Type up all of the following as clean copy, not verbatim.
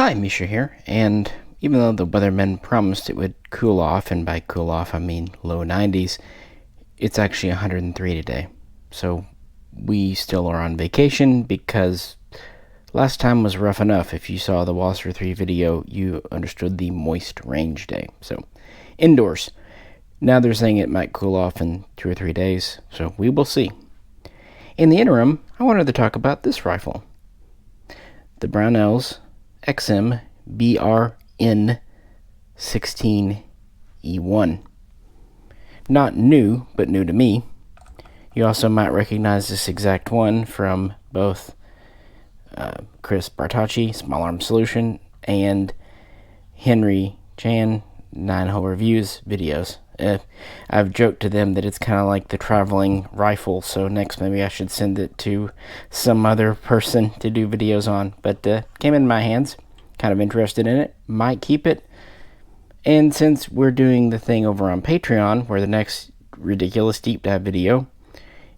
Hi, Misha here, and even though the weathermen promised it would cool off, and by cool off I mean low 90s, it's actually 103 today. So we still are on vacation because last time was rough enough. If you saw the Wasser 3 video, you understood the moist range day. So indoors. Now they're saying it might cool off in 2 or 3 days, so we will see. In the interim, I wanted to talk about this rifle. The Brownells XBRN16E1. Not new, but new to me. You also might recognize this exact one from both Chris Bartacci, Small Arms Solution, and Henry Chan, 9-Hole Reviews videos. I've joked to them that it's kind of like the traveling rifle, so next maybe I should send it to some other person to do videos on. But came in my hands, kind of interested in it, might keep it. And since we're doing the thing over on Patreon, where the next ridiculous deep dive video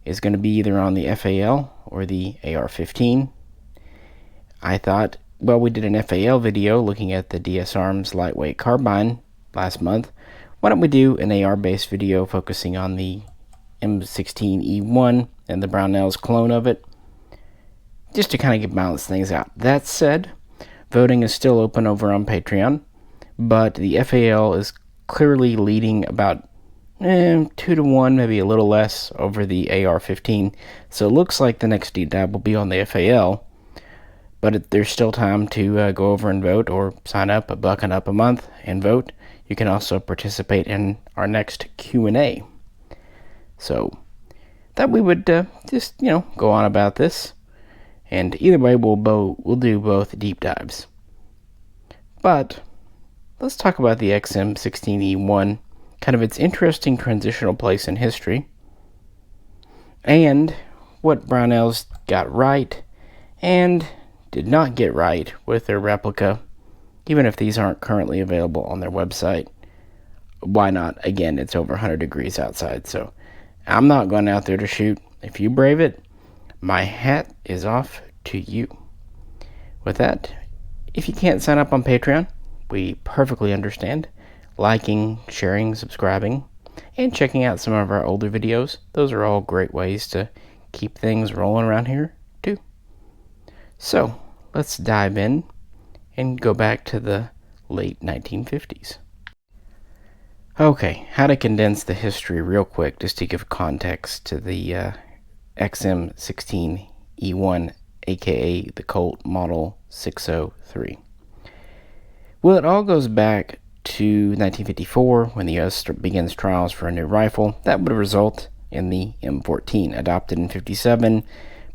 is going to be either on the FAL or the AR-15, I thought, well, we did an FAL video looking at the DS Arms lightweight carbine last month. Why don't we do an AR-based video focusing on the M16E1 and the Brownells clone of it, just to kind of balance things out. That said, voting is still open over on Patreon, but the FAL is clearly leading about 2 to 1, maybe a little less, over the AR-15. So it looks like the next deep dive will be on the FAL, but there's still time to go over and vote, or sign up at $1 and up a month and vote. You can also participate in our next Q&A. So, thought we would just, go on about this. And either way, we'll do both deep dives. But, let's talk about the XM16E1, kind of its interesting transitional place in history, and what Brownells got right and did not get right with their replica. Even if these aren't currently available on their website, why not? Again, it's over 100 degrees outside, so I'm not going out there to shoot. If you brave it, my hat is off to you. With that, if you can't sign up on Patreon, we perfectly understand. Liking, sharing, subscribing, and checking out some of our older videos. Those are all great ways to keep things rolling around here, too. So, let's dive in and go back to the late 1950s. Okay, how to condense the history real quick, just to give context to the XM16E1, aka the Colt Model 603. Well, it all goes back to 1954, when the U.S. begins trials for a new rifle that would result in the M14, adopted in 57,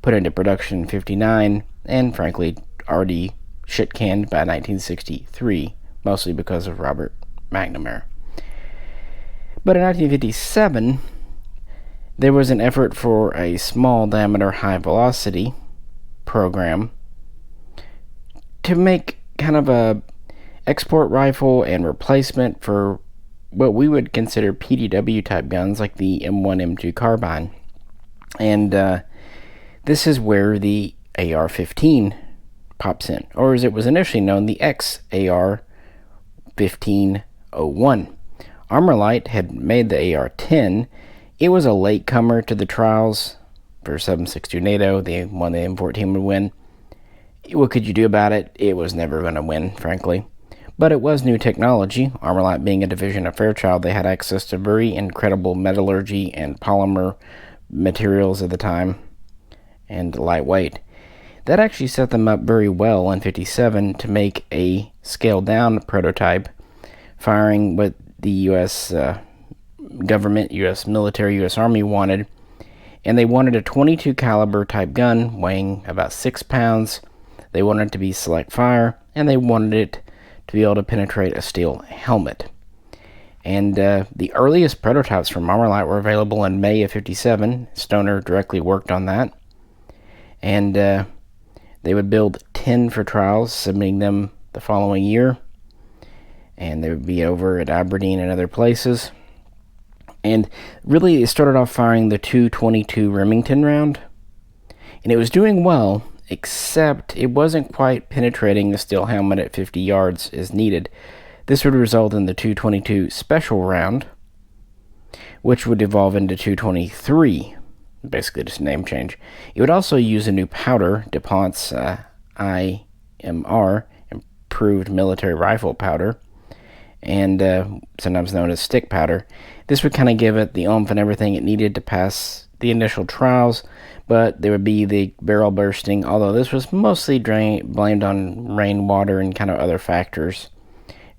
put into production in 59, and frankly, already shit-canned by 1963, mostly because of Robert McNamara. But in 1957, there was an effort for a small-diameter, high-velocity program to make kind of a export rifle and replacement for what we would consider PDW-type guns, like the M1, M2 carbine. And this is where the AR-15 pops in, or as it was initially known, the XAR-1501. Armorlight had made the AR-10. It was a latecomer to the trials for 7.62 NATO. The one the M14 would win. What could you do about it? It was never going to win, frankly. But it was new technology. Armorlight being a division of Fairchild, they had access to very incredible metallurgy and polymer materials at the time, and lightweight. That actually set them up very well in 57 to make a scaled-down prototype, firing what the U.S. government, U.S. military, U.S. Army wanted. And they wanted a 22 caliber type gun weighing about 6 pounds. They wanted it to be select fire, and they wanted it to be able to penetrate a steel helmet. And the earliest prototypes from Armorlight were available in May of 57. Stoner directly worked on that. And they would build 10 for trials, submitting them the following year. And they would be over at Aberdeen and other places. And really, it started off firing the 222 Remington round. And it was doing well except it wasn't quite penetrating the steel helmet at 50 yards as needed. This would result in the 222 special round, which would evolve into 223, basically just a name change. It would also use a new powder, DuPont's IMR, improved military rifle powder, and sometimes known as stick powder. This would kind of give it the oomph and everything it needed to pass the initial trials, but there would be the barrel bursting, although this was mostly blamed on rainwater and kind of other factors.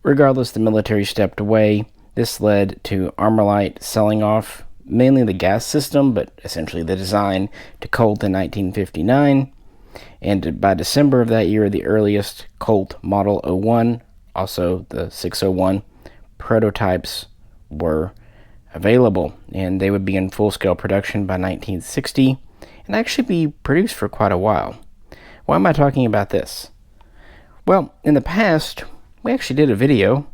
Regardless, the military stepped away. This led to Armalite selling off mainly the gas system, but essentially the design, to Colt in 1959. And by December of that year, the earliest Colt Model 01, also the 601, prototypes were available, and they would be in full-scale production by 1960 and actually be produced for quite a while. Why am I talking about this? Well, in the past, we actually did a video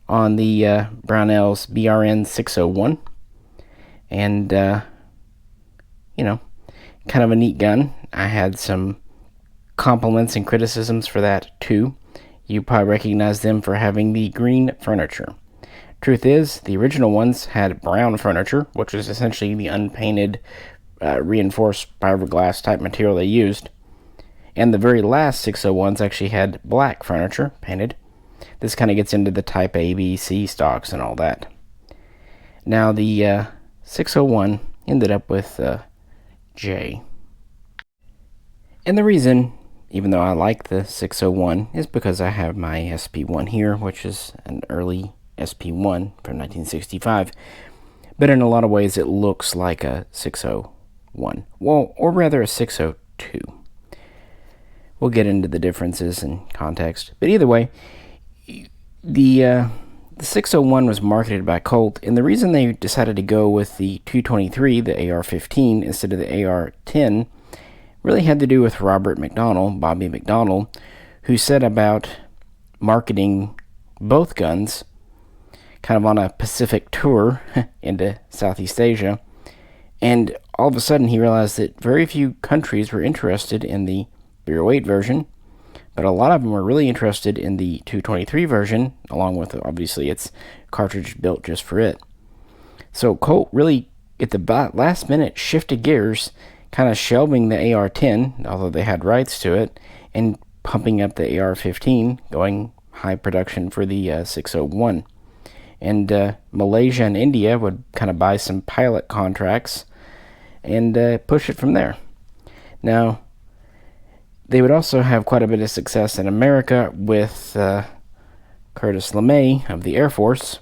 on the Brownells BRN601, and kind of a neat gun. I had some compliments and criticisms for that too. You probably recognize them for having the green furniture. Truth is, the original ones had brown furniture, which was essentially the unpainted, reinforced fiberglass type material they used. And the very last 601s actually had black furniture painted. This kind of gets into the type A, B, C stocks and all that. Now the 601 ended up with J. And the reason, even though I like the 601, is because I have my SP1 here, which is an early SP1 from 1965. But in a lot of ways, it looks like a 601. Well, or rather a 602. We'll get into the differences in context. But either way, the 601 was marketed by Colt, and the reason they decided to go with the 223, the AR-15, instead of the AR-10, really had to do with Robert McDonnell, Bobby McDonnell, who set about marketing both guns kind of on a Pacific tour into Southeast Asia, and all of a sudden he realized that very few countries were interested in the 308 version, but a lot of them were really interested in the 223 version, along with, obviously, its cartridge built just for it. So Colt really, at the last minute, shifted gears, kind of shelving the AR-10, although they had rights to it, and pumping up the AR-15, going high production for the 601. And Malaysia and India would kind of buy some pilot contracts and push it from there. Now, they would also have quite a bit of success in America with Curtis LeMay of the Air Force,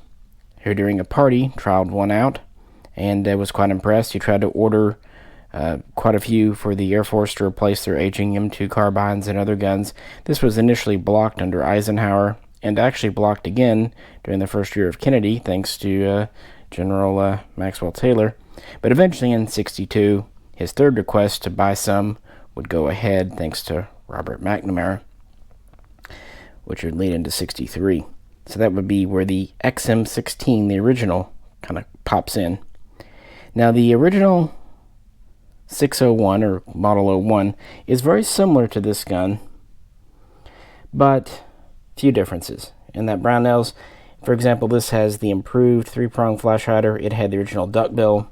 who during a party trialed one out and was quite impressed. He tried to order quite a few for the Air Force to replace their aging M2 carbines and other guns. This was initially blocked under Eisenhower, and actually blocked again during the first year of Kennedy, thanks to General Maxwell Taylor. But eventually in '62, his third request to buy some would go ahead, thanks to Robert McNamara, which would lead into '63. So that would be where the XM16, the original, kind of pops in. Now the original 601, or Model 01, is very similar to this gun, but few differences. In that Brownells, for example, this has the improved 3-prong flash hider. It had the original duckbill.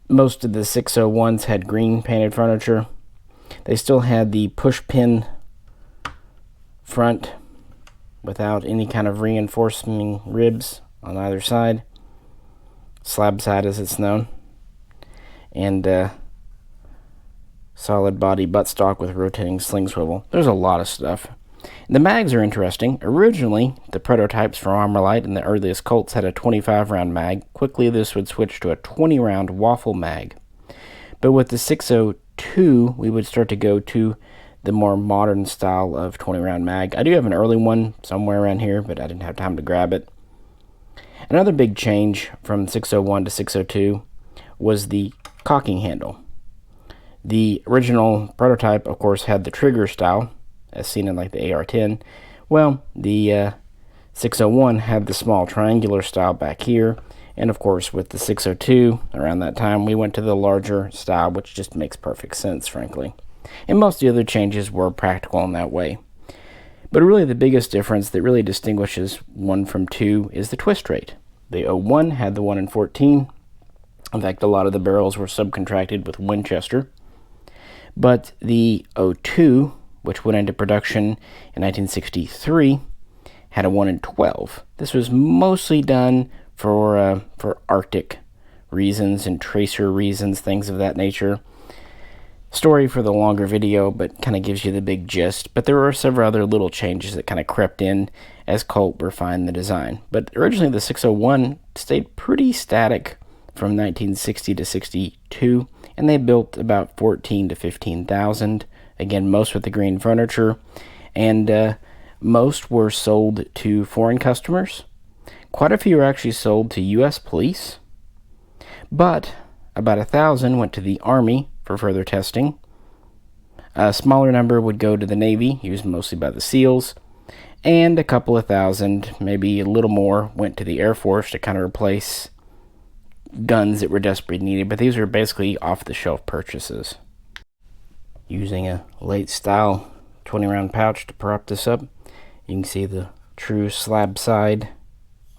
Most of the 601s had green painted furniture. They still had the push pin front without any kind of reinforcing ribs on either side. Slab side as it's known. And solid body buttstock with rotating sling swivel. There's a lot of stuff. The mags are interesting. Originally, the prototypes from Armalite and the earliest Colts had a 25-round mag. Quickly, this would switch to a 20-round waffle mag. But with the 602, we would start to go to the more modern style of 20-round mag. I do have an early one somewhere around here, but I didn't have time to grab it. Another big change from 601 to 602 was the cocking handle. The original prototype, of course, had the trigger style, as seen in like the AR-10. Well, the 601 had the small triangular style back here, and of course with the 602 around that time we went to the larger style, which just makes perfect sense, frankly. And most of the other changes were practical in that way. But really the biggest difference that really distinguishes 1 from 2 is the twist rate. The 01 had the 1 in 14. In fact, a lot of the barrels were subcontracted with Winchester. But the 02, which went into production in 1963, had a 1 in 12. This was mostly done for Arctic reasons and tracer reasons, things of that nature. Story for the longer video, but kind of gives you the big gist. But there were several other little changes that kind of crept in as Colt refined the design. But originally the 601 stayed pretty static from 1960 to 62, and they built about 14 to 15,000. Again, most with the green furniture, and most were sold to foreign customers. Quite a few were actually sold to U.S. police, but about 1,000 went to the Army for further testing. A smaller number would go to the Navy, used mostly by the SEALs, and a couple of thousand, maybe a little more, went to the Air Force to kind of replace guns that were desperately needed, but these were basically off-the-shelf purchases. Using a late style 20-round pouch to prop this up, you can see the true slab side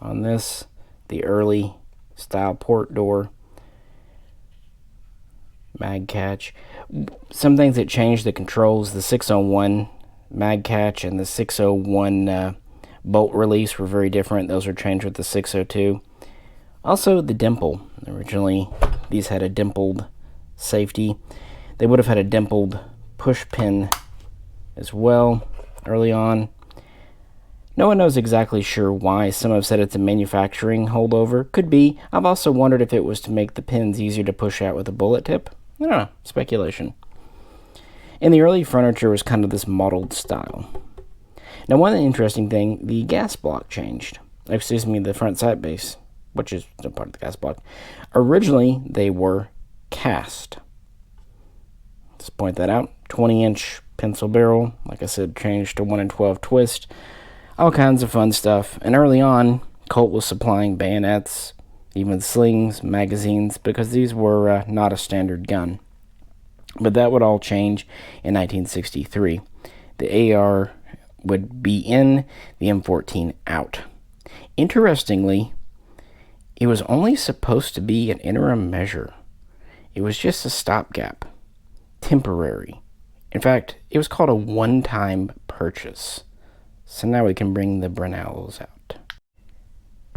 on this, the early style port door, mag catch. Some things that changed the controls: the 601 mag catch and the 601 bolt release were very different. Those were changed with the 602. Also the dimple. Originally these had a dimpled safety. They would have had a dimpled push pin as well early on. No one knows exactly sure why. Some have said it's a manufacturing holdover. Could be. I've also wondered if it was to make the pins easier to push out with a bullet tip. I don't know. Speculation. In the early furniture was kind of this mottled style. Now, one interesting thing, the gas block changed. Excuse me, the front sight base, which is a part of the gas block. Originally, they were cast. Let's point that out. 20-inch pencil barrel. Like I said, changed to 1 in 12 twist. All kinds of fun stuff. And early on, Colt was supplying bayonets, even slings, magazines, because these were not a standard gun. But that would all change in 1963. The AR would be in, the M14 out. Interestingly, it was only supposed to be an interim measure. It was just a stopgap, temporary. In fact, it was called a one-time purchase. So now we can bring the Brownells out.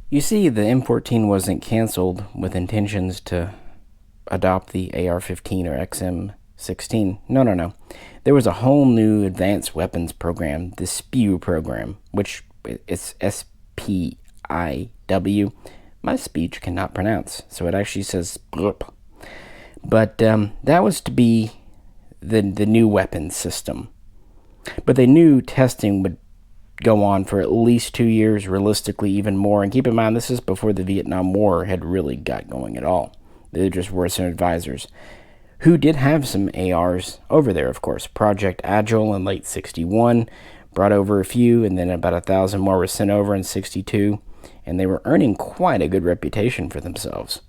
You see, the M14 wasn't canceled with intentions to adopt the AR-15 or XM16. No. There was a whole new advanced weapons program, the SPIW program, which is SPIW. My speech cannot pronounce, so it actually says SPIW. But that was to be the new weapons system. But they knew testing would go on for at least 2 years, realistically even more. And keep in mind, this is before the Vietnam War had really got going at all. They just were some advisors who did have some ARs over there, of course. Project Agile in late 61 brought over a few, and then about 1,000 more were sent over in 62, and they were earning quite a good reputation for themselves.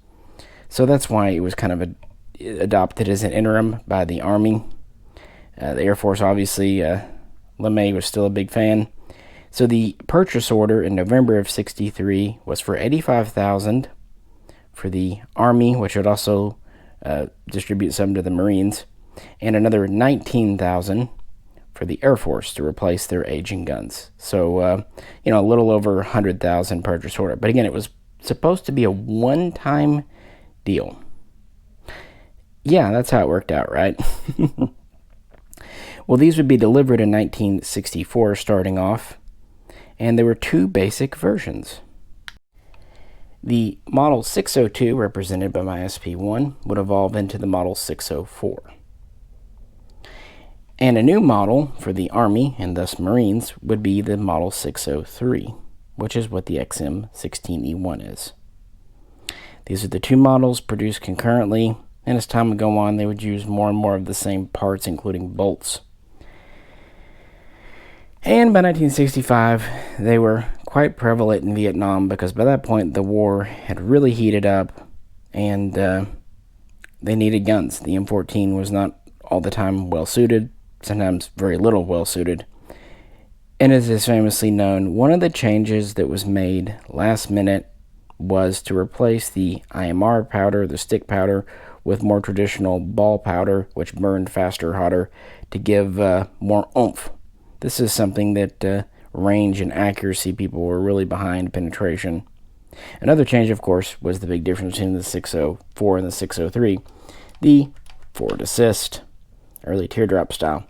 So that's why it was kind of adopted as an interim by the Army. The Air Force, obviously, LeMay was still a big fan. So the purchase order in November of 63 was for $85,000 for the Army, which would also distribute some to the Marines, and another $19,000 for the Air Force to replace their aging guns. So, a little over $100,000 purchase order. But again, it was supposed to be a one-time deal. Yeah, that's how it worked out, right? Well, these would be delivered in 1964 starting off, and there were two basic versions. The Model 602, represented by my SP1, would evolve into the Model 604. And a new model for the Army, and thus Marines, would be the Model 603, which is what the XM16E1 is. These are the two models produced concurrently, and as time would go on, they would use more and more of the same parts, including bolts. And by 1965, they were quite prevalent in Vietnam, because by that point the war had really heated up, and they needed guns. The M14 was not all the time well suited, sometimes very little well suited. And as is famously known, one of the changes that was made last minute was to replace the IMR powder, the stick powder, with more traditional ball powder, which burned faster, hotter, to give more oomph. This is something that range and accuracy people were really behind penetration. Another change, of course, was the big difference between the 604 and the 603, the forward assist, early teardrop style.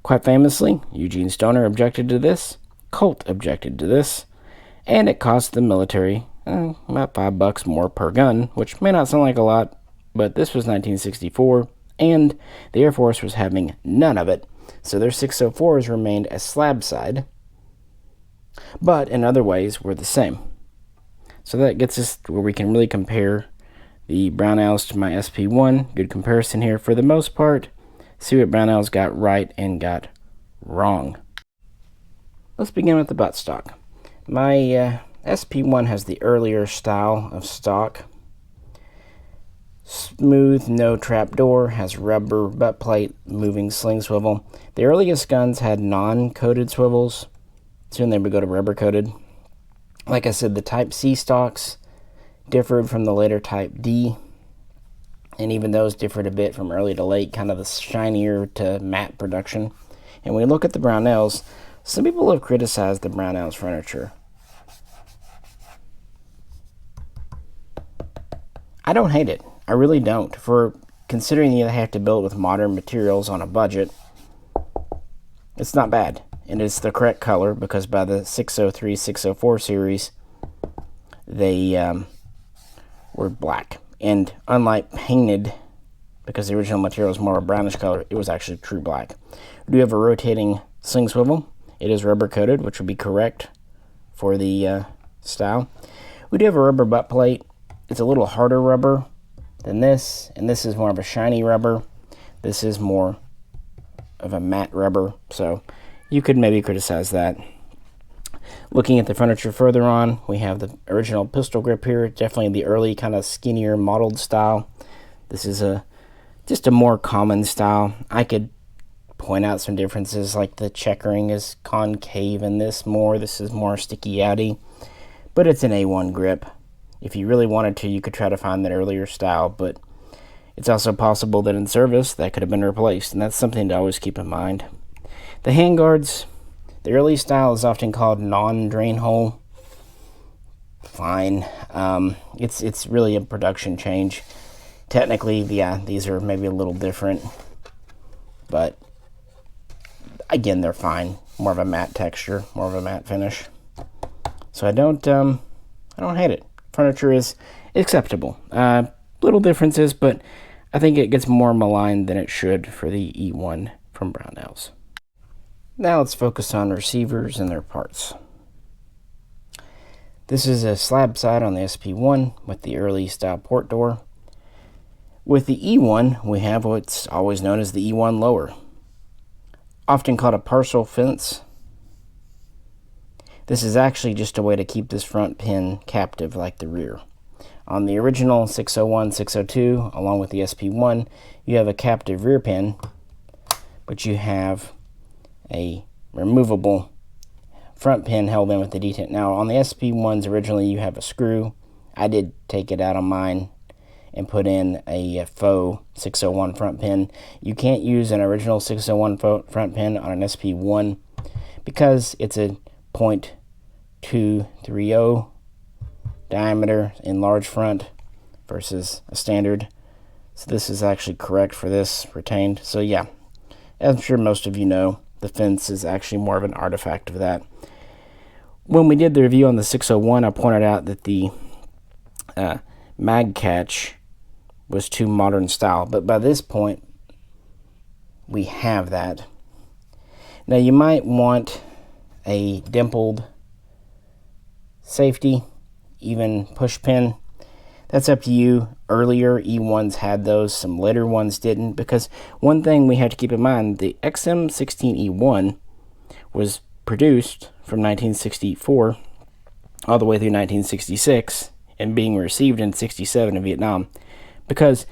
Quite famously, Eugene Stoner objected to this, Colt objected to this, and it cost the military about $5 more per gun, which may not sound like a lot, but this was 1964, and the Air Force was having none of it, so their 604s remained as slab side, but in other ways were the same. So that gets us to where we can really compare the Brownells to my SP1. Good comparison here for the most part. See what Brownells got right and got wrong. Let's begin with the buttstock. My SP1 has the earlier style of stock. Smooth, no trapdoor, has rubber butt plate, moving sling swivel. The earliest guns had non-coated swivels. Soon they would go to rubber coated. Like I said, the Type C stocks differed from the later Type D, and even those differed a bit from early to late, kind of the shinier to matte production. And when we look at the Brownells, some people have criticized the Brownells furniture. I don't hate it. I really don't. For considering you have to build with modern materials on a budget, it's not bad. And it's the correct color, because by the 603, 604 series, they were black. And unlike painted, because the original material was more of a brownish color, it was actually true black. We do have a rotating sling swivel. It is rubber coated, which would be correct for the style. We do have a rubber butt plate. It's a little harder rubber than this, and this is more of a shiny rubber. This is more of a matte rubber, so you could maybe criticize that. Looking at the furniture further on, we have the original pistol grip here, definitely the early kind of skinnier mottled style. This is just a more common style. I could point out some differences, like the checkering is concave in this more. This is more sticky outy, but it's an A1 grip. If you really wanted to, you could try to find that earlier style, but it's also possible that in service that could have been replaced, and that's something to always keep in mind. The handguards, the early style is often called non-drain hole. Fine. It's really a production change. Technically, yeah, these are maybe a little different, but again, they're fine. More of a matte texture, more of a matte finish. So I don't hate it. Furniture is acceptable. Little differences, but I think it gets more maligned than it should for the E1 from Brownells. Now let's focus on receivers and their parts. This is a slab side on the SP1 with the early style port door. With the E1, we have what's always known as the E1 lower, often called a partial fence. This is actually just a way to keep this front pin captive like the rear. On the original 601, 602, along with the SP1, you have a captive rear pin, but you have a removable front pin held in with the detent. Now, on the SP1s originally, you have a screw. I did take it out on mine and put in a faux 601 front pin. You can't use an original 601 front pin on an SP1 because it's a .230 diameter in large front versus a standard. So this is actually correct for this retained. So yeah, as I'm sure most of you know, the fence is actually more of an artifact of that. When we did the review on the 601, I pointed out that the mag catch was too modern style, but by this point we have that. Now you might want a dimpled safety, even push pin. That's up to you. Earlier E1s had those, some later ones didn't, because one thing we have to keep in mind, the XM16E1 was produced from 1964 all the way through 1966 and being received in 67 in Vietnam, because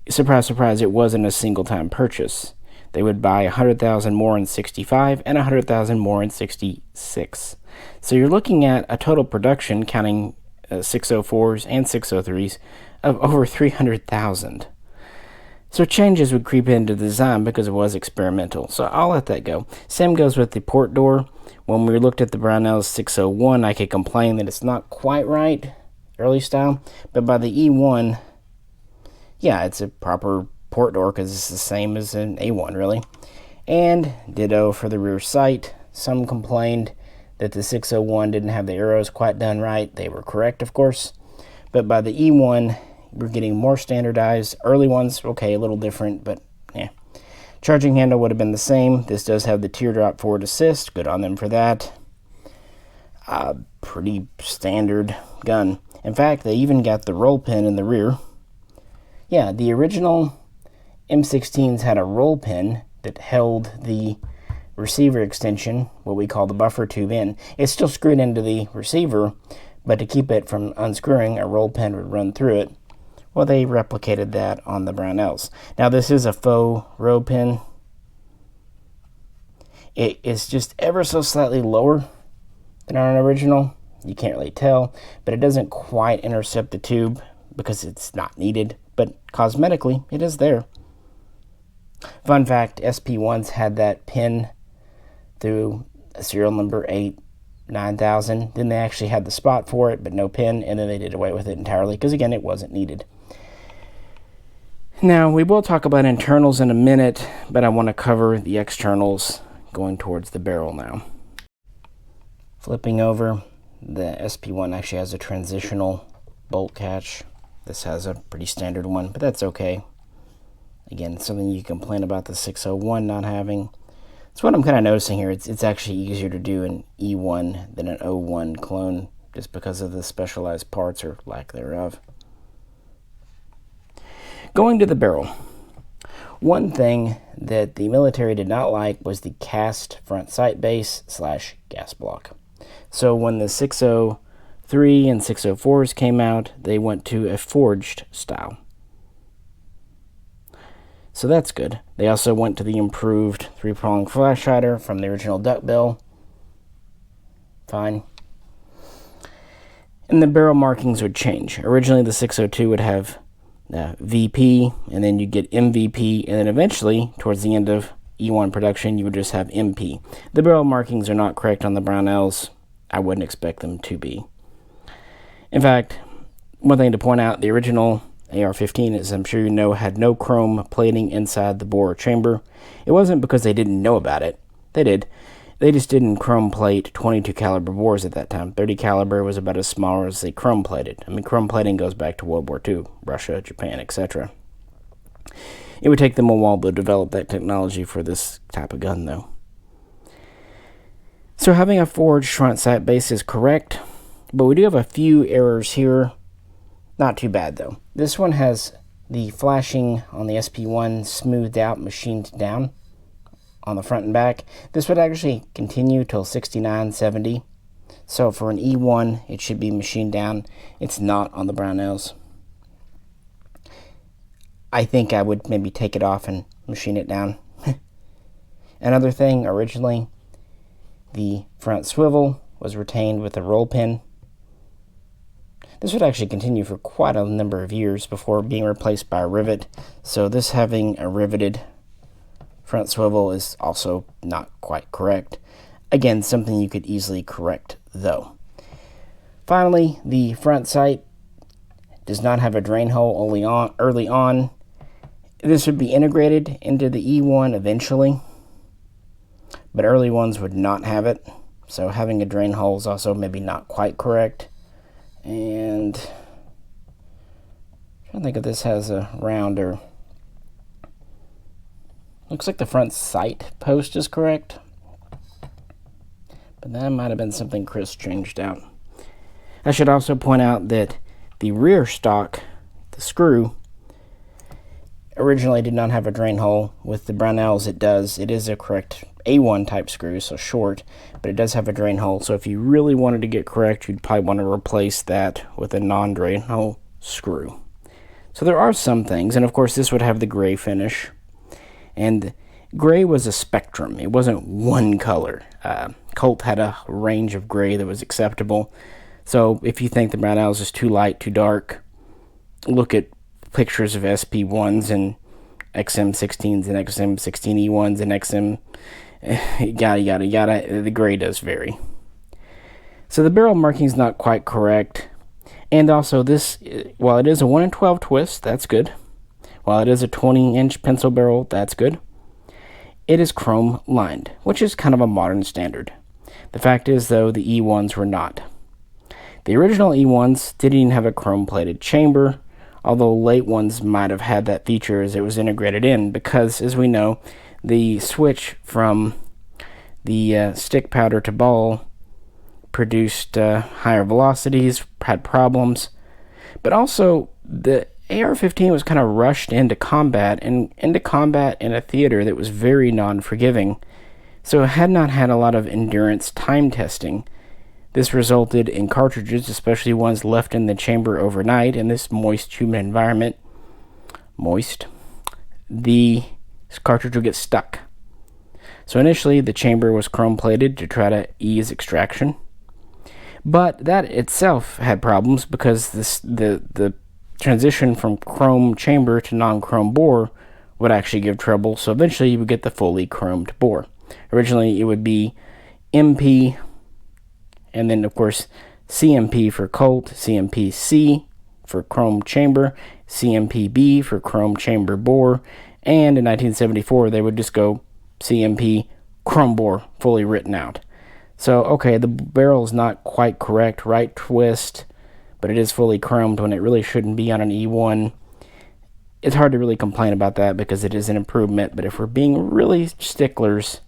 surprise, surprise, it wasn't a single-time purchase. They would buy 100,000 more in 65 and 100,000 more in 66. So you're looking at a total production, counting 604s and 603s, of over 300,000. So changes would creep into the design because it was experimental. So I'll let that go. Same goes with the port door. When we looked at the Brownells 601, I could complain that it's not quite right, early style. But by the E1, yeah, it's a proper port door because it's the same as an A1, really. And ditto for the rear sight. Some complained that the 601 didn't have the arrows quite done right. They were correct, of course. But by the E1, we're getting more standardized. Early ones, okay, a little different, but yeah. Charging handle would have been the same. This does have the teardrop forward assist. Good on them for that. Pretty standard gun. In fact, they even got the roll pin in the rear. Yeah, the original M16s had a roll pin that held the receiver extension, what we call the buffer tube, in. It's still screwed into the receiver, but to keep it from unscrewing, a roll pin would run through it. Well, they replicated that on the Brownells. Now, this is a faux roll pin. It is just ever so slightly lower than on an original. You can't really tell, but it doesn't quite intercept the tube because it's not needed, but cosmetically, it is there. Fun fact, SP1s had that pin through serial number 89000. Then they actually had the spot for it, but no pin, and then they did away with it entirely because, again, it wasn't needed. Now, we will talk about internals in a minute, but I want to cover the externals going towards the barrel now. Flipping over, the SP1 actually has a transitional bolt catch. This has a pretty standard one, but that's okay. Again, something you complain about the 601 not having. That's what I'm kind of noticing here. It's actually easier to do an E1 than an 01 clone, just because of the specialized parts or lack thereof. Going to the barrel. One thing that the military did not like was the cast front sight base / gas block. So when the 603 and 604s came out, they went to a forged style. So that's good. They also went to the improved 3-prong flash hider from the original duckbill. Fine. And the barrel markings would change. Originally the 602 would have VP, and then you'd get MVP, and then eventually, towards the end of E1 production, you would just have MP. The barrel markings are not correct on the Brownells. I wouldn't expect them to be. In fact, one thing to point out, the original AR-15, as I'm sure you know, had no chrome plating inside the bore chamber. It wasn't because they didn't know about it. They did. They just didn't chrome plate 22 caliber bores at that time. 30 caliber was about as small as they chrome plated. I mean, chrome plating goes back to World War II, Russia, Japan, etc. It would take them a while to develop that technology for this type of gun, though. So having a forged front sight base is correct, but we do have a few errors here. Not too bad, though. This one has the flashing on the SP1 smoothed out, machined down on the front and back. This would actually continue till 69, 70. So for an E1, it should be machined down. It's not on the Brownells. I think I would maybe take it off and machine it down. Another thing, originally, the front swivel was retained with a roll pin. This would actually continue for quite a number of years before being replaced by a rivet. So this having a riveted front swivel is also not quite correct. Again, something you could easily correct, though. Finally, the front sight does not have a drain hole early on. This would be integrated into the E1 eventually, but early ones would not have it. So having a drain hole is also maybe not quite correct. And I'm trying to think if this has a rounder. Looks like the front sight post is correct, but that might have been something Chris changed out. I should also point out that the rear stock, the screw, originally did not have a drain hole. With the Brownells it does. It is a correct A1 type screw, so short, but it does have a drain hole. So if you really wanted to get correct, you'd probably want to replace that with a non-drain hole screw. So there are some things, and of course this would have the gray finish. And gray was a spectrum. It wasn't one color. Colt had a range of gray that was acceptable. So if you think the Brownells is too light, too dark, look at pictures of SP1s and XM16s and XM16E1s and XM yada yada yada. The gray does vary. So the barrel marking is not quite correct. And also this, while it is a 1 in 12 twist, that's good. While it is a 20-inch pencil barrel, that's good. It is chrome lined, which is kind of a modern standard. The fact is, though, the E1s were not. The original E1s didn't even have a chrome-plated chamber, although late ones might have had that feature as it was integrated in, because, as we know, the switch from the stick powder to ball produced higher velocities, had problems, but also the AR-15 was kind of rushed into combat, and into combat in a theater that was very non-forgiving, so it had not had a lot of endurance time testing. This resulted in cartridges, especially ones left in the chamber overnight in this moist, humid environment. The cartridge would get stuck. So initially, the chamber was chrome-plated to try to ease extraction. But that itself had problems because the transition from chrome chamber to non-chrome bore would actually give trouble, so eventually you would get the fully chromed bore. Originally, it would be MP, and then, of course, CMP for Colt, CMP-C for chrome chamber, CMP-B for chrome chamber bore, and in 1974, they would just go CMP chrome bore, fully written out. So, okay, the barrel is not quite correct, right twist, but it is fully chromed when it really shouldn't be on an E1. It's hard to really complain about that because it is an improvement, but if we're being really sticklers,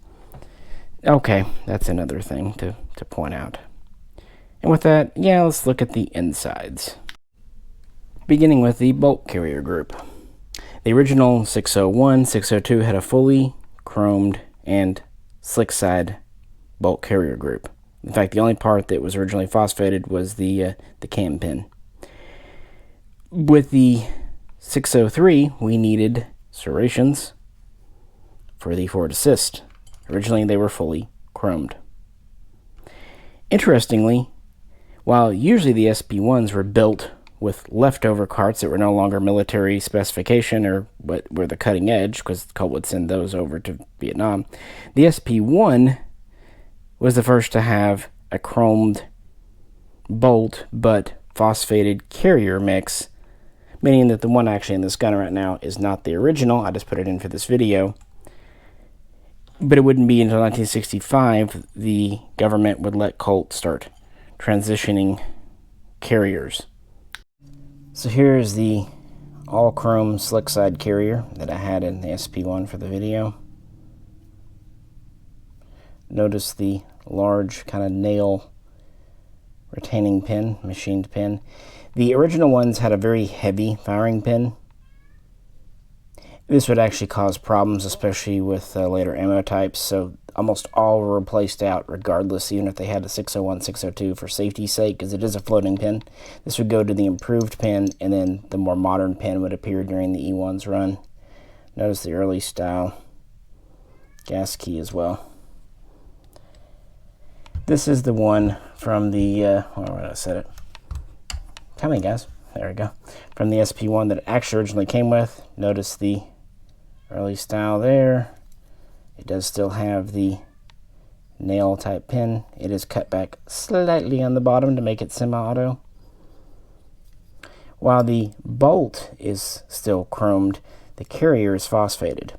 okay, that's another thing to point out. And with that, yeah, let's look at the insides. Beginning with the bolt carrier group. The original 601, 602 had a fully chromed and slick side bolt carrier group. In fact, the only part that was originally phosphated was the cam pin. With the 603, we needed serrations for the forward assist. Originally, they were fully chromed. Interestingly, while usually the SP1s were built with leftover carts that were no longer military specification or what were the cutting edge, because Colt would send those over to Vietnam, the SP1 was the first to have a chromed bolt but phosphated carrier mix, meaning that the one actually in this gun right now is not the original. I just put it in for this video. But it wouldn't be until 1965 the government would let Colt start transitioning carriers. So here's the all chrome slick side carrier that I had in the SP1 for the video. Notice the large kind of nail retaining pin, machined pin. The original ones had a very heavy firing pin. This would actually cause problems, especially with later ammo types, so almost all were replaced out regardless, even if they had a 601, 602 for safety's sake, because it is a floating pin. This would go to the improved pin, and then the more modern pin would appear during the E1's run. Notice the early style gas key as well. This is the one from the, where did I set it? Come in, guys. There we go. From the SP1 that it actually originally came with. Notice the early style there. It does still have the nail type pin. It is cut back slightly on the bottom to make it semi-auto. While the bolt is still chromed, the carrier is phosphated.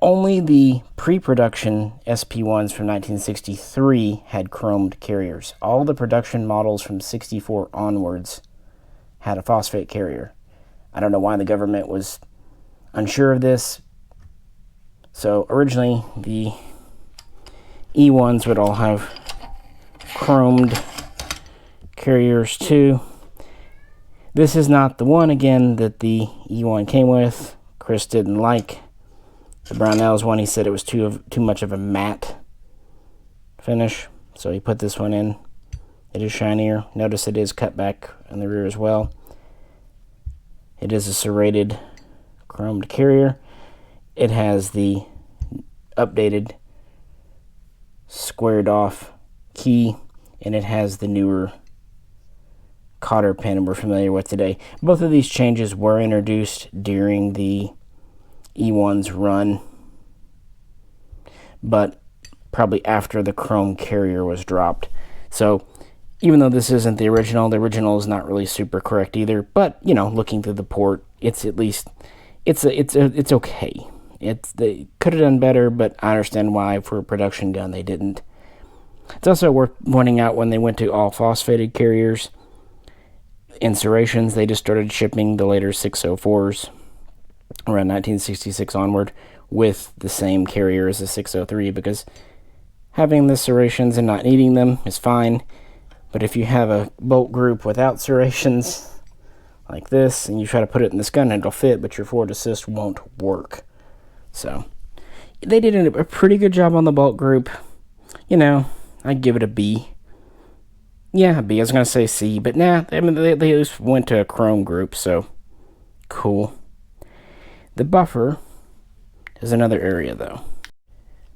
Only the pre-production SP1s from 1963 had chromed carriers. All the production models from 64 onwards had a phosphate carrier. I don't know why the government was unsure of this. So originally the E1s would all have chromed carriers too. This is not the one, again, that the E1 came with. Chris didn't like the Brownells one. He said it was too much of a matte finish, so he put this one in. It is shinier. Notice it is cut back in the rear as well. It is a serrated chromed carrier. It has the updated squared off key, and it has the newer cotter pin we're familiar with today. Both of these changes were introduced during the E1's run, but probably after the chrome carrier was dropped. So even though this isn't the original is not really super correct either. But you know, looking through the port, it's at least it's okay. They could have done better, but I understand why for a production gun they didn't. It's also worth pointing out when they went to all phosphated carriers and serrations, they just started shipping the later 604s around 1966 onward with the same carrier as the 603, because having the serrations and not needing them is fine. But if you have a bolt group without serrations like this, and you try to put it in this gun, it'll fit, but your forward assist won't work. So they did a pretty good job on the bolt group. You know, I'd give it a B. Yeah, a B. I was going to say C, but nah, I mean, they at least went to a chrome group, so cool. The buffer is another area, though.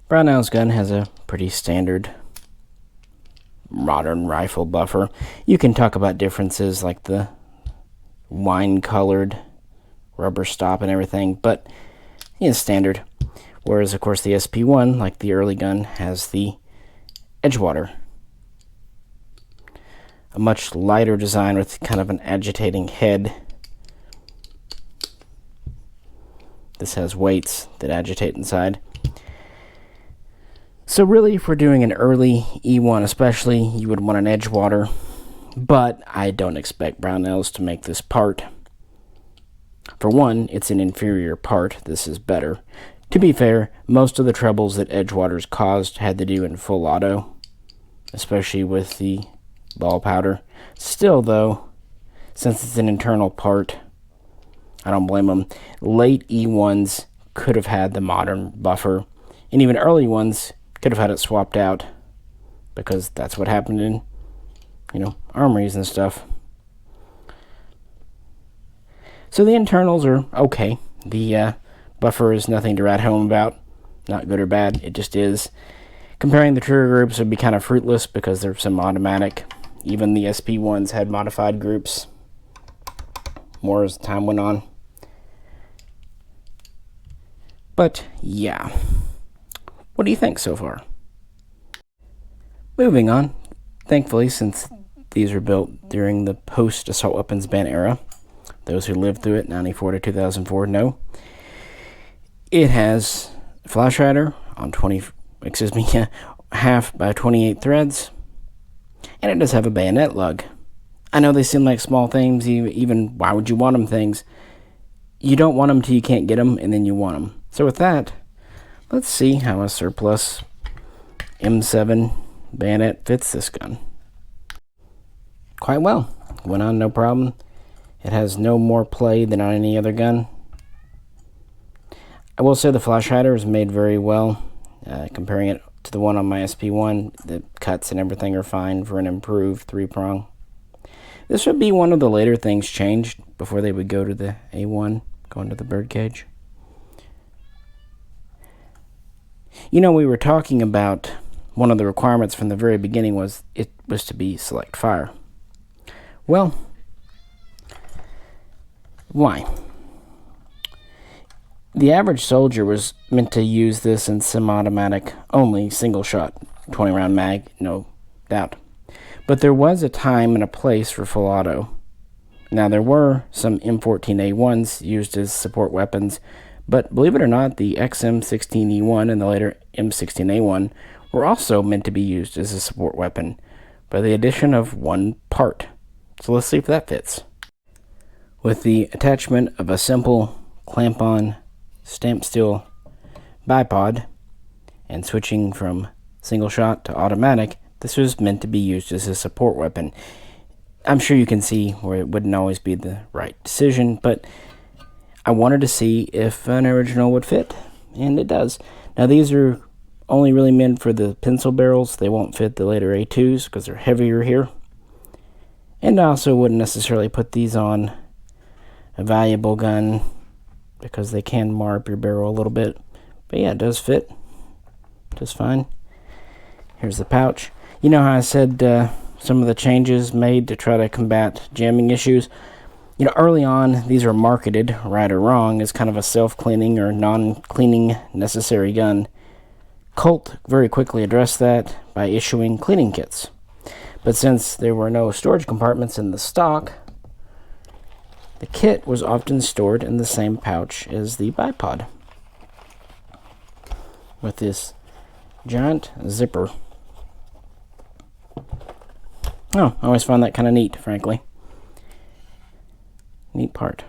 Brownell's gun has a pretty standard modern rifle buffer. You can talk about differences like the wine-colored rubber stop and everything, but it's standard. Whereas, of course, the SP1, like the early gun, has the Edgewater. A much lighter design with kind of an agitating head. This has weights that agitate inside. So really, if we're doing an early E1 especially, you would want an Edgewater, but I don't expect Brownells to make this part. For one, it's an inferior part. This is better. To be fair, most of the troubles that Edgewaters caused had to do in full auto, especially with the ball powder. Still, though, since it's an internal part, I don't blame them. Late E1s could have had the modern buffer, and even early ones could have had it swapped out, because that's what happened in, you know, armories and stuff. So the internals are okay. The buffer is nothing to write home about. Not good or bad, it just is. Comparing the trigger groups would be kind of fruitless because there's some automatic. Even the SP1s had modified groups more as time went on. But yeah. What do you think so far? Moving on. Thankfully, since these were built during the post-assault weapons ban era, those who lived through it, 94 to 2004, know. It has a flash hider on half by 28 threads, and it does have a bayonet lug. I know they seem like small things, even why would you want them things? You don't want them till you can't get them, and then you want them. So with that, let's see how a surplus M7 bayonet fits this gun. Quite well. Went on no problem. It has no more play than on any other gun. I will say the flash hider is made very well. Comparing it to the one on my SP1, the cuts and everything are fine for an improved 3-prong. This would be one of the later things changed before they would go to the A1, going to the birdcage. You know, we were talking about one of the requirements from the very beginning was it was to be select fire. Well, why? The average soldier was meant to use this in semi-automatic only, single shot, 20 round mag, no doubt. But there was a time and a place for full auto. Now there were some M14A1s used as support weapons, but believe it or not, the XM16E1 and the later M16A1 were also meant to be used as a support weapon, by the addition of one part. So let's see if that fits. With the attachment of a simple clamp-on stamped steel bipod and switching from single shot to automatic, this was meant to be used as a support weapon. I'm sure you can see where it wouldn't always be the right decision, but I wanted to see if an original would fit, and it does. Now these are only really meant for the pencil barrels. They won't fit the later A2s because they're heavier here. And I also wouldn't necessarily put these on a valuable gun because they can mar up your barrel a little bit. But yeah, it does fit just fine. Here's the pouch. You know how I said some of the changes made to try to combat jamming issues? You know, early on, these are marketed, right or wrong, as kind of a self-cleaning or non-cleaning necessary gun. Colt very quickly addressed that by issuing cleaning kits. But since there were no storage compartments in the stock, the kit was often stored in the same pouch as the bipod, with this giant zipper. Oh, I always found that kind of neat, frankly. Neat part.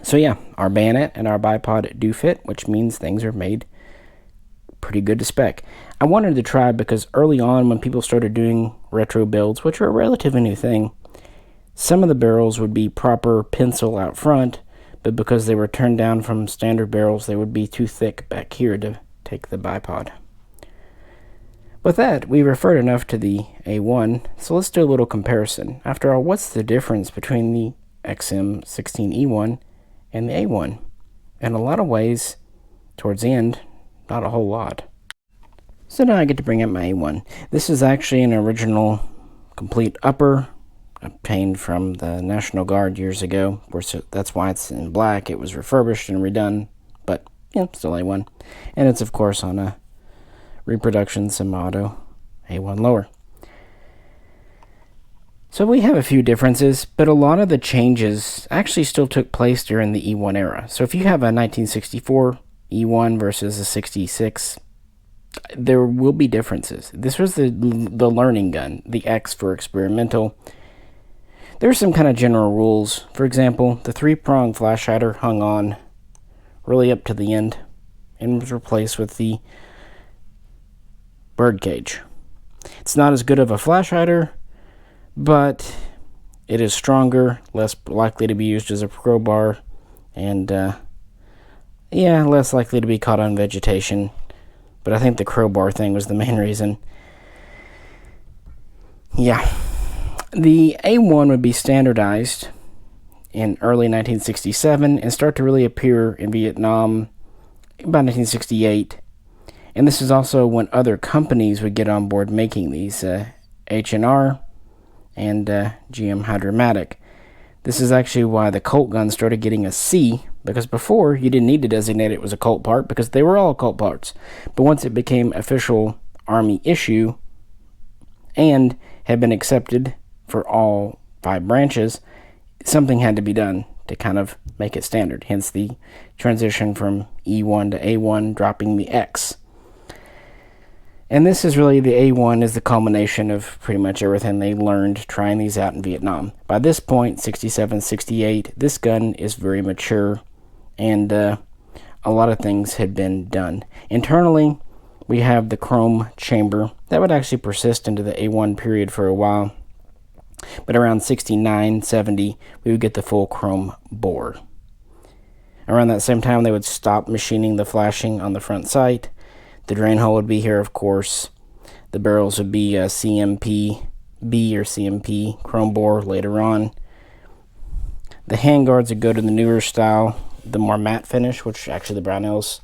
So yeah, our bayonet and our bipod do fit, which means things are made pretty good to spec. I wanted to try because early on when people started doing retro builds, which are a relatively new thing, some of the barrels would be proper pencil out front, but because they were turned down from standard barrels, they would be too thick back here to take the bipod. With that, we referred enough to the A1, so let's do a little comparison. After all, what's the difference between the XM16E1 and the A1? In a lot of ways, towards the end, not a whole lot. So now I get to bring up my A1. This is actually an original complete upper obtained from the National Guard years ago. Of course, that's why it's in black. It was refurbished and redone, but yeah, still A1. And it's of course on a reproduction semi-auto A1 lower. So we have a few differences, but a lot of the changes actually still took place during the E1 era. So if you have a 1964 E1 versus a 66, there will be differences. This was the learning gun, the X for experimental. There are some kind of general rules. For example, the 3-prong flash hider hung on really up to the end and was replaced with the bird cage. It's not as good of a flash hider, but it is stronger, less likely to be used as a crowbar, and yeah, less likely to be caught on vegetation. But I think the crowbar thing was the main reason. Yeah. The A1 would be standardized in early 1967 and start to really appear in Vietnam about 1968. And this is also when other companies would get on board making these, H&R and GM Hydromatic. This is actually why the Colt gun started getting a C, because before you didn't need to designate it was a Colt part because they were all Colt parts. But once it became official Army issue and had been accepted for all 5 branches, something had to be done to kind of make it standard. Hence the transition from E1 to A1, dropping the X. And this is really, the A1 is the culmination of pretty much everything they learned trying these out in Vietnam. By this point, 67, 68, this gun is very mature, and a lot of things had been done. Internally, we have the chrome chamber. That would actually persist into the A1 period for a while. But around 69, 70, we would get the full chrome bore. Around that same time, they would stop machining the flashing on the front sight. The drain hole would be here, of course. The barrels would be CMP B or CMP chrome bore later on. The handguards would go to the newer style, the more matte finish, which actually the Brownells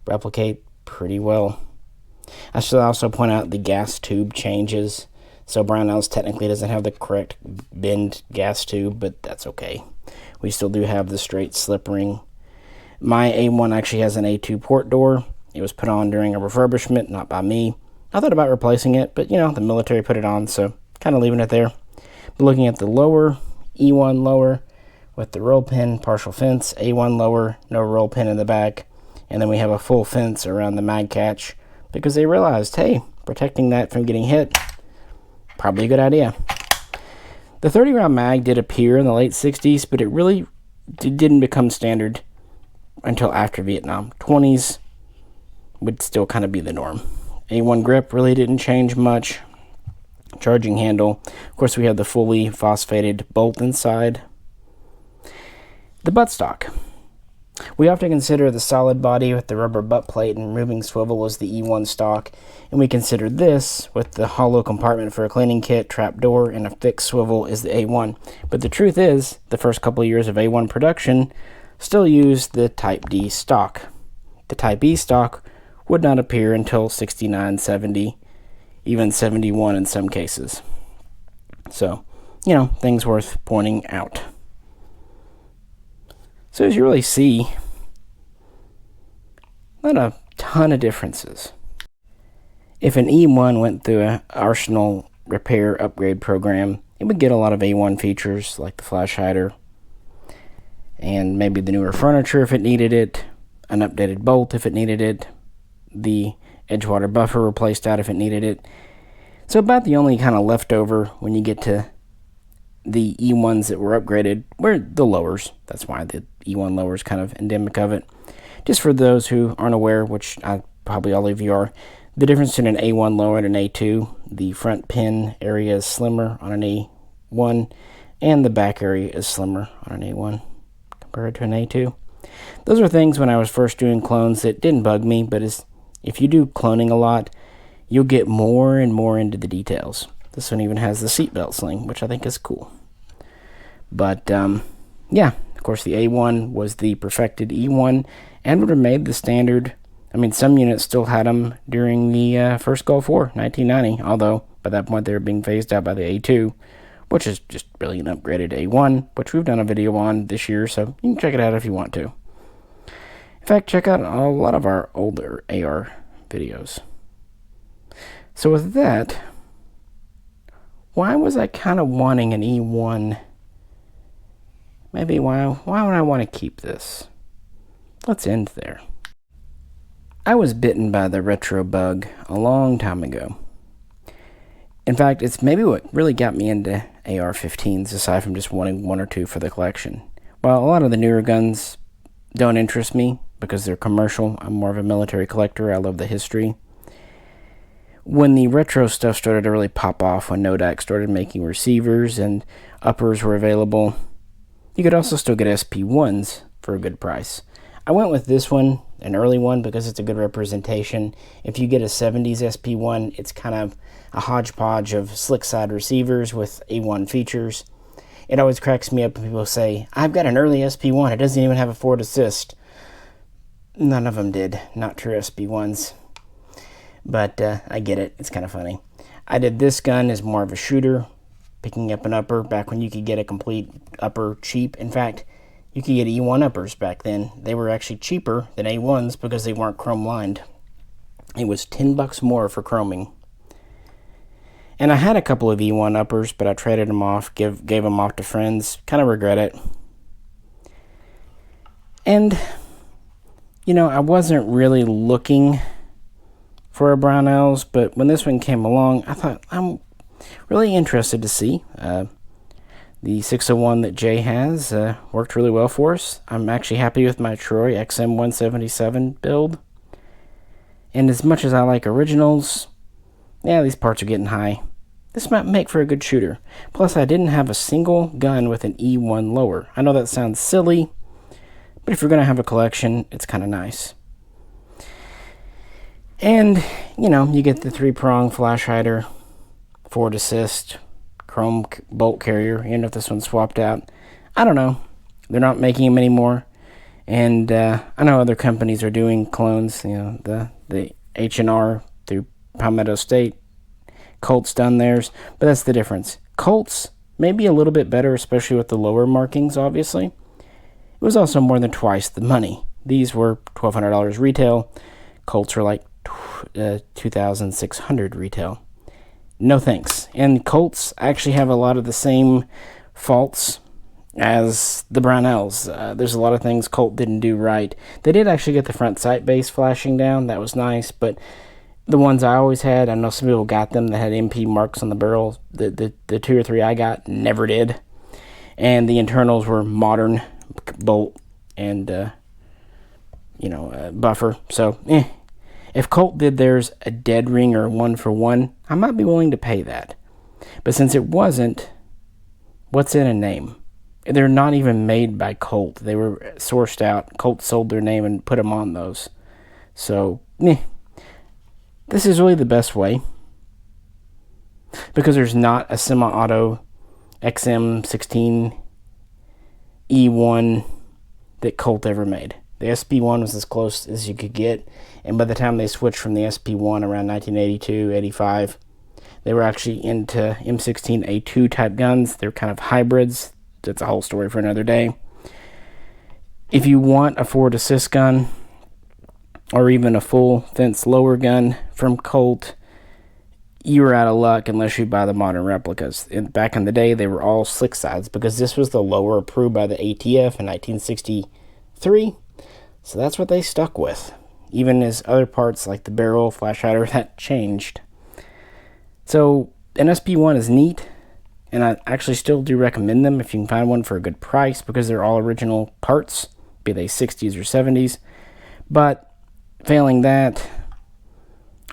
replicate pretty well. I should also point out the gas tube changes. So Brownells technically doesn't have the correct bend gas tube, but that's okay. We still do have the straight slip ring. My A1 actually has an A2 port door. It was put on during a refurbishment, not by me. I thought about replacing it, but you know, the military put it on, so kind of leaving it there. But looking at the lower, E1 lower, with the roll pin, partial fence, A1 lower, no roll pin in the back, and then we have a full fence around the mag catch, because they realized, hey, protecting that from getting hit, probably a good idea. The 30-round mag did appear in the late 60s, but it really didn't become standard until after Vietnam. 20s would still kind of be the norm. A1 grip really didn't change much. Charging handle. Of course, we have the fully phosphated bolt inside. The buttstock. We often consider the solid body with the rubber butt plate and moving swivel as the E1 stock, and we consider this with the hollow compartment for a cleaning kit, trap door, and a fixed swivel as the A1. But the truth is, the first couple of years of A1 production still used the Type D stock. The Type E stock would not appear until 69, 70, even 71 in some cases. So, things worth pointing out. So as you really see, not a ton of differences. If an E1 went through an Arsenal repair upgrade program, it would get a lot of A1 features like the flash hider and maybe the newer furniture if it needed it, an updated bolt if it needed it, the Edgewater buffer replaced out if it needed it. So about the only kind of leftover when you get to the E1s that were upgraded were the lowers. That's why the E1 lower is kind of endemic of it. Just for those who aren't aware, which probably all of you are, the difference in an A1 lower and an A2, the front pin area is slimmer on an A1 and the back area is slimmer on an A1 compared to an A2. Those are things when I was first doing clones that didn't bug me, but if you do cloning a lot, you'll get more and more into the details. This one even has the seatbelt sling, which I think is cool. But, yeah, of course the A1 was the perfected E1 and would have made the standard. I mean, some units still had them during the first Gulf War, 1990, although by that point they were being phased out by the A2, which is just really an upgraded A1, which we've done a video on this year, so you can check it out if you want to. In fact, check out a lot of our older AR videos. So with that, why was I kind of wanting an E1? Maybe why would I want to keep this? Let's end there. I was bitten by the retro bug a long time ago. In fact, it's maybe what really got me into AR-15s, aside from just wanting one or two for the collection. While a lot of the newer guns don't interest me because they're commercial, I'm more of a military collector. I love the history. When the retro stuff started to really pop off, when Nodak started making receivers and uppers were available, you could also still get SP1s for a good price. I went with this one, an early one, because it's a good representation. If you get a 70s SP1, it's kind of a hodgepodge of slick side receivers with A1 features. It always cracks me up when people say, I've got an early SP1, it doesn't even have a forward assist. None of them did, not true SP1s. But I get it, it's kind of funny. I did this gun as more of a shooter, picking up an upper back when you could get a complete upper cheap. In fact, you could get E1 uppers back then. They were actually cheaper than A1s because they weren't chrome lined. It was $10 more for chroming. And I had a couple of E1 uppers, but I traded them off, gave them off to friends. Kind of regret it. And, I wasn't really looking for a Brownells, but when this one came along, I thought, I'm really interested to see. The 601 that Jay has worked really well for us. I'm actually happy with my Troy XM16E1 build. And as much as I like originals, yeah, these parts are getting high. This might make for a good shooter. Plus, I didn't have a single gun with an E1 lower. I know that sounds silly, but if you're going to have a collection, it's kind of nice. And, you get the 3-prong flash hider, forward assist, chrome bolt carrier, even if this one's swapped out. I don't know. They're not making them anymore. And I know other companies are doing clones, the H&R through Palmetto State. Colt's done theirs, but that's the difference. Colt's may be a little bit better, especially with the lower markings, obviously. It was also more than twice the money. These were $1,200 retail. Colt's were like $2,600 retail. No thanks. And Colts actually have a lot of the same faults as the Brownells. There's a lot of things Colt didn't do right. They did actually get the front sight base flashing down. That was nice, but the ones I always had, I know some people got them that had MP marks on the barrel. The 2 or 3 I got never did. And the internals were modern bolt and, buffer. So, If Colt did theirs a dead ring or 1-for-1, I might be willing to pay that. But since it wasn't, what's in a name? They're not even made by Colt. They were sourced out. Colt sold their name and put them on those. So, this is really the best way, because there's not a semi-auto XM16E1 that Colt ever made. The SP1 was as close as you could get, and by the time they switched from the SP1 around 1982, 85, they were actually into M16A2 type guns. They're kind of hybrids. That's a whole story for another day. If you want a forward assist gun, or even a full fence lower gun from Colt, you're out of luck unless you buy the modern replicas. Back in the day, they were all slick sides, because this was the lower approved by the ATF in 1963. So that's what they stuck with, even as other parts like the barrel, flash hider, that changed. So an SP1 is neat, and I actually still do recommend them if you can find one for a good price, because they're all original parts, be they 60s or 70s. But failing that,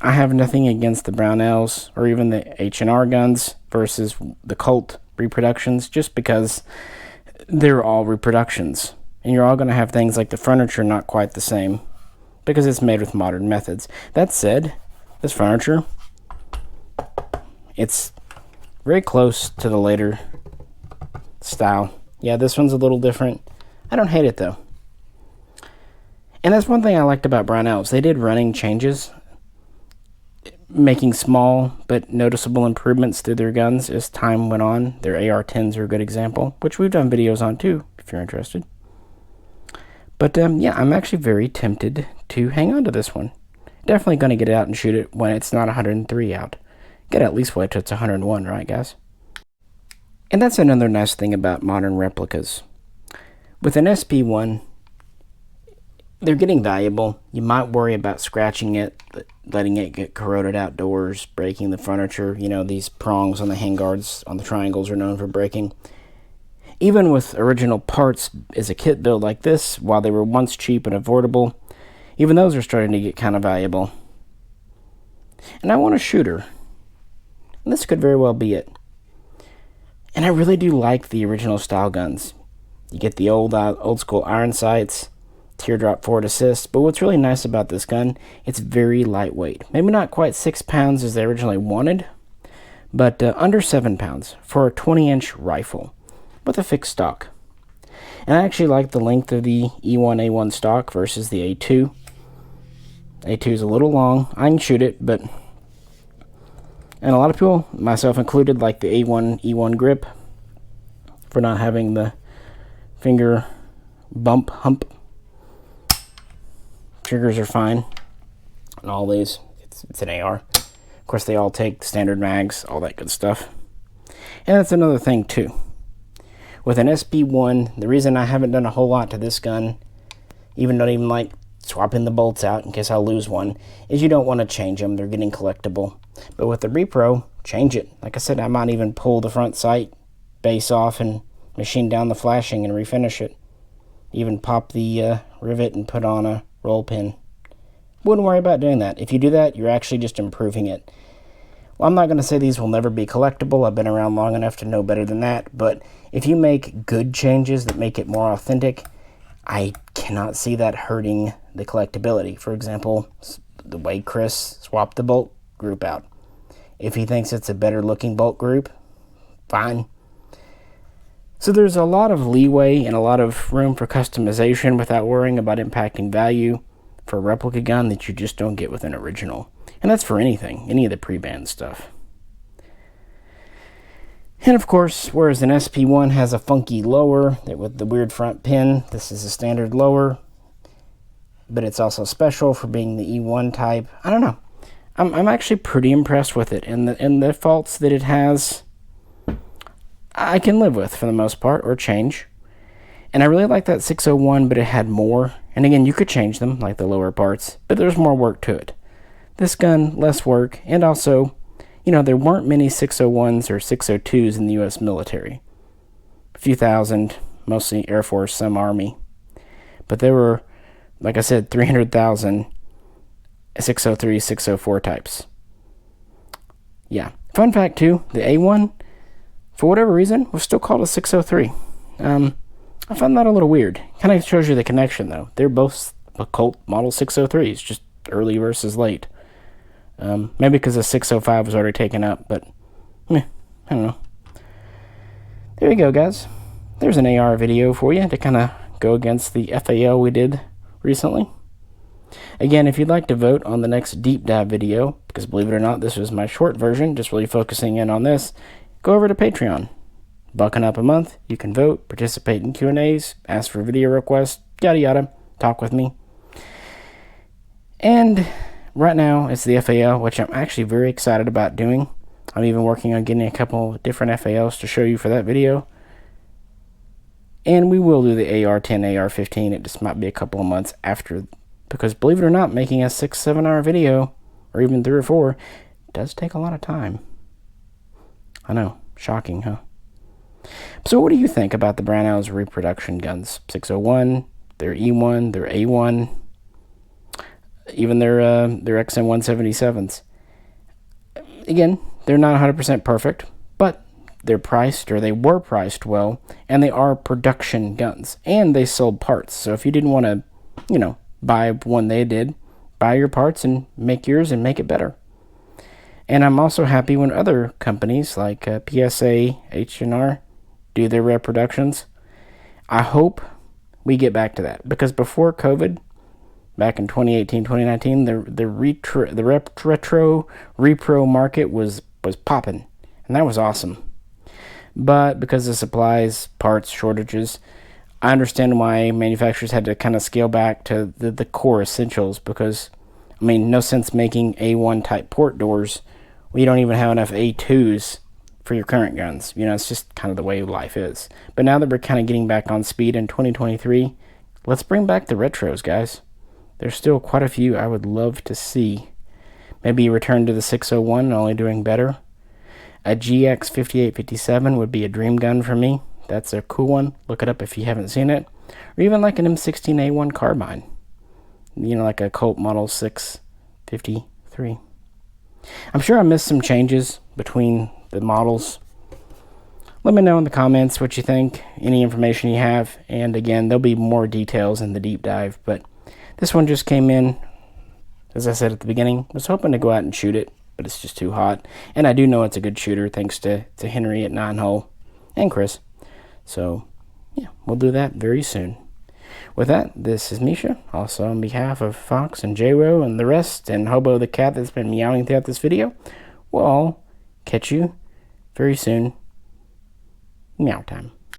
I have nothing against the Brownells or even the H&R guns versus the Colt reproductions, just because they're all reproductions. And you're all going to have things like the furniture not quite the same, because it's made with modern methods. That said, this furniture, it's very close to the later style. Yeah, this one's a little different. I don't hate it though. And that's one thing I liked about Brownells. They did running changes, making small but noticeable improvements to their guns as time went on. Their AR-10s are a good example, which we've done videos on too, if you're interested. But yeah, I'm actually very tempted to hang on to this one. Definitely going to get it out and shoot it when it's not 103 out. Got to at least wait till it's 101, right, guys? And that's another nice thing about modern replicas. With an SP1, they're getting valuable. You might worry about scratching it, letting it get corroded outdoors, breaking the furniture. You know, these prongs on the handguards on the triangles are known for breaking. Even with original parts as a kit build like this, while they were once cheap and affordable, even those are starting to get kind of valuable. And I want a shooter. And this could very well be it. And I really do like the original style guns. You get the old school iron sights, teardrop forward assist, but what's really nice about this gun, it's very lightweight. Maybe not quite 6 pounds as they originally wanted, but under 7 pounds for a 20-inch rifle with a fixed stock. And I actually like the length of the E1A1 stock versus the A2. A2 is a little long. I can shoot it, but... And a lot of people, myself included, like the A1E1 grip for not having the finger hump. Triggers are fine on all these. It's an AR. Of course, they all take standard mags, all that good stuff. And that's another thing too. With an SP1, the reason I haven't done a whole lot to this gun, not even like swapping the bolts out in case I lose one, is you don't want to change them. They're getting collectible. But with the repro, change it. Like I said, I might even pull the front sight base off and machine down the flashing and refinish it. Even pop the rivet and put on a roll pin. Wouldn't worry about doing that. If you do that, you're actually just improving it. Well, I'm not going to say these will never be collectible. I've been around long enough to know better than that. But if you make good changes that make it more authentic, I cannot see that hurting the collectability. For example, the way Chris swapped the bolt group out. If he thinks it's a better looking bolt group, fine. So there's a lot of leeway and a lot of room for customization without worrying about impacting value for a replica gun that you just don't get with an original. And that's for anything, any of the pre-banned stuff. And of course, whereas an SP1 has a funky lower with the weird front pin, this is a standard lower, but it's also special for being the E1 type. I don't know. I'm actually pretty impressed with it, and the faults that it has, I can live with for the most part, or change. And I really like that 601, but it had more. And again, you could change them, like the lower parts, but there's more work to it. This gun, less work, and also, there weren't many 601s or 602s in the U.S. military. A few thousand, mostly Air Force, some Army. But there were, like I said, 300,000 603, 604 types. Yeah. Fun fact too, the A1, for whatever reason, was still called a 603. I found that a little weird. Kind of shows you the connection, though. They're both a Colt Model 603s, just early versus late. Maybe because the 605 was already taken up, but I don't know. There you go, guys. There's an AR video for you to kind of go against the FAL we did recently. Again, if you'd like to vote on the next deep dive video, because believe it or not, this was my short version, just really focusing in on this, go over to Patreon. Bucking up a month, you can vote, participate in Q&As, ask for video requests, yada yada, talk with me. And right now, it's the FAL, which I'm actually very excited about doing. I'm even working on getting a couple different FALs to show you for that video. And we will do the AR10, AR15. It just might be a couple of months after, because believe it or not, making a 6-7 hour video, or even 3 or 4, does take a lot of time. I know, shocking, huh? So what do you think about the Brownells reproduction guns? 601, their E1, their A1, even their XM177s. Again, they're not 100% perfect, but they're priced, or they were priced well, and they are production guns, and they sold parts. So if you didn't want to, buy one they did, buy your parts and make yours and make it better. And I'm also happy when other companies like PSA, H&R do their reproductions. I hope we get back to that, because before COVID, back in 2018, 2019, the retro repro market was popping, and that was awesome. But because of supplies, parts, shortages, I understand why manufacturers had to kind of scale back to the core essentials, because, no sense making A1 type port doors when you don't even have enough A2s for your current guns. It's just kind of the way life is. But now that we're kind of getting back on speed in 2023, let's bring back the retros, guys. There's still quite a few I would love to see. Maybe return to the 601 and only doing better. A GX5857 would be a dream gun for me. That's a cool one. Look it up if you haven't seen it. Or even like an M16A1 carbine. Like a Colt Model 653. I'm sure I missed some changes between the models. Let me know in the comments what you think, any information you have. And again, there'll be more details in the deep dive. But this one just came in, as I said at the beginning. I was hoping to go out and shoot it, but it's just too hot. And I do know it's a good shooter, thanks to Henry at 9-hole and Chris. So, yeah, we'll do that very soon. With that, this is Misha, also on behalf of Fox and J-Ro and the rest, and Hobo the cat that's been meowing throughout this video. We'll all catch you very soon. Meow time.